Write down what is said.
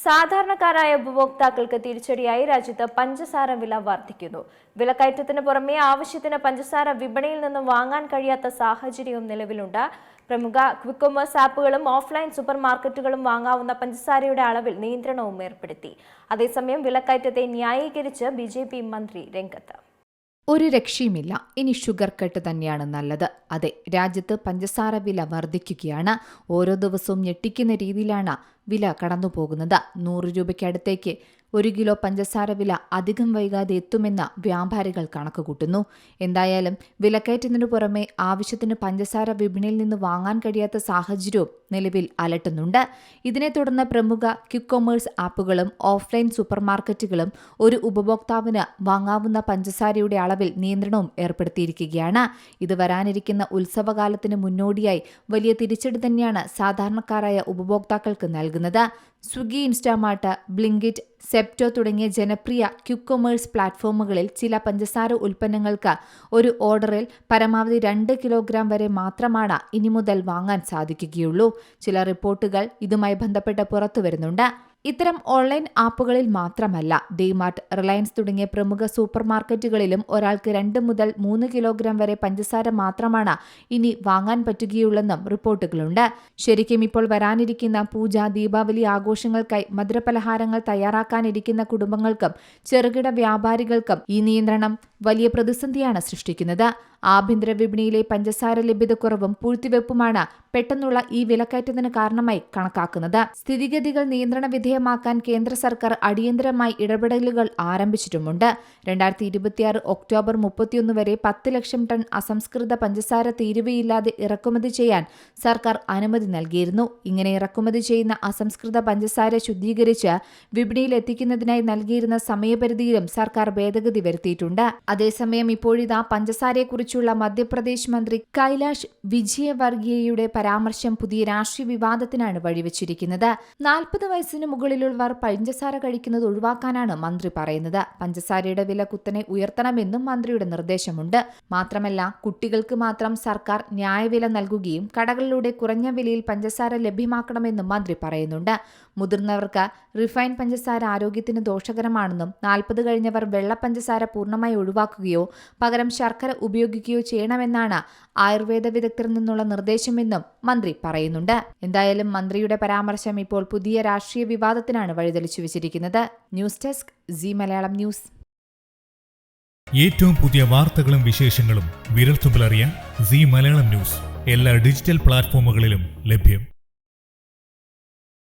സാധാരണക്കാരായ ഉപഭോക്താക്കൾക്ക് തിരിച്ചടിയായി രാജ്യത്ത് പഞ്ചസാര വില വർദ്ധിക്കുന്നു. വിലക്കയറ്റത്തിന് പുറമെ ആവശ്യത്തിന് പഞ്ചസാര വിപണിയിൽ നിന്ന് വാങ്ങാൻ കഴിയാത്ത സാഹചര്യവും നിലവിലുണ്ട്. പ്രമുഖ ക്വിക്ക് കൊമേഴ്സ് ആപ്പുകളും ഓഫ്ലൈൻ സൂപ്പർ മാർക്കറ്റുകളും വാങ്ങാവുന്ന പഞ്ചസാരയുടെ അളവിൽ നിയന്ത്രണവും ഏർപ്പെടുത്തി. അതേസമയം വിലക്കയറ്റത്തെ ന്യായീകരിച്ച് BJP മന്ത്രി രംഗത്ത്. ഒരു രക്ഷയുമില്ല, ഇനി ഷുഗർ കട്ട് തന്നെയാണ് നല്ലത്. അതെ, രാജ്യത്ത് പഞ്ചസാര വില വർദ്ധിക്കുകയാണ്. ഓരോ ദിവസവും ഞെട്ടിക്കുന്ന രീതിയിലാണ് വില കടന്നുപോകുന്നത്. 100 രൂപയ്ക്കടുത്തേക്ക് 1 കിലോ പഞ്ചസാര വില അധികം വൈകാതെ എത്തുമെന്ന് വ്യാപാരികൾ കണക്കുകൂട്ടുന്നു. എന്തായാലും വിലക്കയറ്റത്തിനു പുറമെ ആവശ്യത്തിന് പഞ്ചസാര വിപണിയിൽ നിന്ന് വാങ്ങാൻ കഴിയാത്ത സാഹചര്യവും നിലവിൽ അലട്ടുന്നുണ്ട്. ഇതിനെ തുടർന്ന് പ്രമുഖ ക്വിക്ക് കൊമേഴ്സ് ആപ്പുകളും ഓഫ്ലൈൻ സൂപ്പർമാർക്കറ്റുകളും ഒരു ഉപഭോക്താവിന് വാങ്ങാവുന്ന പഞ്ചസാരയുടെ അളവിൽ നിയന്ത്രണവും ഏർപ്പെടുത്തിയിരിക്കുകയാണ്. ഇത് വരാനിരിക്കുന്ന ഉത്സവകാലത്തിന് മുന്നോടിയായി വലിയ തിരിച്ചടി തന്നെയാണ് സാധാരണക്കാരായ ഉപഭോക്താക്കൾക്ക് നൽകുന്നത്. സ്വിഗ്ഗി, ഇൻസ്റ്റാമാർട്ട്, ബ്ലിങ്കിറ്റ്, സെപ്റ്റോ തുടങ്ങിയ ജനപ്രിയ ക്വിക്ക് കൊമേഴ്സ് പ്ലാറ്റ്ഫോമുകളിൽ ചില പഞ്ചസാര ഉൽപ്പന്നങ്ങൾക്ക് ഒരു ഓർഡറിൽ പരമാവധി 2 കിലോഗ്രാം വരെ മാത്രമാണ് ഇനി മുതൽ വാങ്ങാൻ സാധിക്കുകയുള്ളൂ. ചില റിപ്പോർട്ടുകൾ ഇതുമായി ബന്ധപ്പെട്ട് പുറത്തുവരുന്നുണ്ട്. ഇത്തരം ഓൺലൈൻ ആപ്പുകളിൽ മാത്രമല്ല, ഡിമാർട്ട്, റിലയൻസ് തുടങ്ങിയ പ്രമുഖ സൂപ്പർ മാർക്കറ്റുകളിലും ഒരാൾക്ക് 2 മുതൽ 3 കിലോഗ്രാം വരെ പഞ്ചസാര മാത്രമാണ് ഇനി വാങ്ങാൻ പറ്റുകയുള്ളെന്നും റിപ്പോർട്ടുകളുണ്ട്. ശരിക്കും ഇപ്പോൾ വരാനിരിക്കുന്ന പൂജ, ദീപാവലി ആഘോഷങ്ങൾക്കായി മധുരപലഹാരങ്ങൾ തയ്യാറാക്കാനിരിക്കുന്ന കുടുംബങ്ങൾക്കും ചെറുകിട വ്യാപാരികൾക്കും ഈ നിയന്ത്രണം വലിയ പ്രതിസന്ധിയാണ് സൃഷ്ടിക്കുന്നത്. ആഭ്യന്തര വിപണിയിലെ പഞ്ചസാര ലഭ്യതക്കുറവും പൂഴ്ത്തിവെപ്പുമാണ് പെട്ടെന്നുള്ള ഈ വിലക്കയറ്റത്തിന് കാരണമായി കണക്കാക്കുന്നത്. സ്ഥിതിഗതികൾ നിയന്ത്രണ വിധേയമാക്കാൻ കേന്ദ്ര സർക്കാർ അടിയന്തരമായി ഇടപെടലുകൾ ആരംഭിച്ചിട്ടുമുണ്ട്. 2026 ഒക്ടോബർ 31 വരെ 10 ലക്ഷം ടൺ അസംസ്കൃത പഞ്ചസാര തീരുവയില്ലാതെ ഇറക്കുമതി ചെയ്യാൻ സർക്കാർ അനുമതി നൽകിയിരുന്നു. ഇങ്ങനെ ഇറക്കുമതി ചെയ്യുന്ന അസംസ്കൃത പഞ്ചസാര ശുദ്ധീകരിച്ച് വിപണിയിൽ എത്തിക്കുന്നതിനായി നൽകിയിരുന്ന സമയപരിധിയിലും സർക്കാർ ഭേദഗതി വരുത്തിയിട്ടുണ്ട്. അതേസമയം ഇപ്പോഴിതാ പഞ്ചസാരയെക്കുറിച്ചുള്ള മധ്യപ്രദേശ് മന്ത്രി കൈലാഷ് വിജയവർഗീയയുടെ പരാമർശം പുതിയ രാഷ്ട്രീയ വിവാദത്തിനാണ് വഴിവെച്ചിരിക്കുന്നത്. 40 വയസ്സിന് മുകളിലുള്ളവർ പഞ്ചസാര കഴിക്കുന്നത് ഒഴിവാക്കാനാണ് മന്ത്രി പറയുന്നത്. പഞ്ചസാരയുടെ വില കുത്തനെ ഉയർത്തണമെന്നും മന്ത്രിയുടെ നിർദ്ദേശമുണ്ട്. മാത്രമല്ല, കുട്ടികൾക്ക് മാത്രം സർക്കാർ ന്യായവില നൽകുകയും കടകളിലൂടെ കുറഞ്ഞ വിലയിൽ പഞ്ചസാര ലഭ്യമാക്കണമെന്നും മന്ത്രി പറയുന്നുണ്ട്. മുതിർന്നവർക്ക് റിഫൈൻ പഞ്ചസാര ആരോഗ്യത്തിന് ദോഷകരമാണെന്നും 40 കഴിഞ്ഞവർ വെള്ള പഞ്ചസാര പൂർണ്ണമായി ഒഴിവാക്കുകയോ പകരം ശർക്കര ഉപയോഗിക്കുകയോ ചെയ്യണമെന്നാണ് ആയുർവേദ വിദഗ്ധരിൽ നിന്നുള്ള നിർദ്ദേശമെന്നും മന്ത്രി പറയുന്നുണ്ട്. എന്തായാലും മന്ത്രിയുടെ പരാമർശം ഇപ്പോൾ പുതിയ രാഷ്ട്രീയ വിവാദത്തിനാണ് വഴിതെളിച്ചു വെച്ചിരിക്കുന്നത്. News desk, Zee Malayalam news. ഏറ്റവും പുതിയ വാർത്തകളും വിശേഷങ്ങളും വിരൽത്തുമ്പിലറിയാൻ സീ മലയാളം ന്യൂസ് എല്ലാ ഡിജിറ്റൽ പ്ലാറ്റ്ഫോമുകളിലും ലഭ്യം.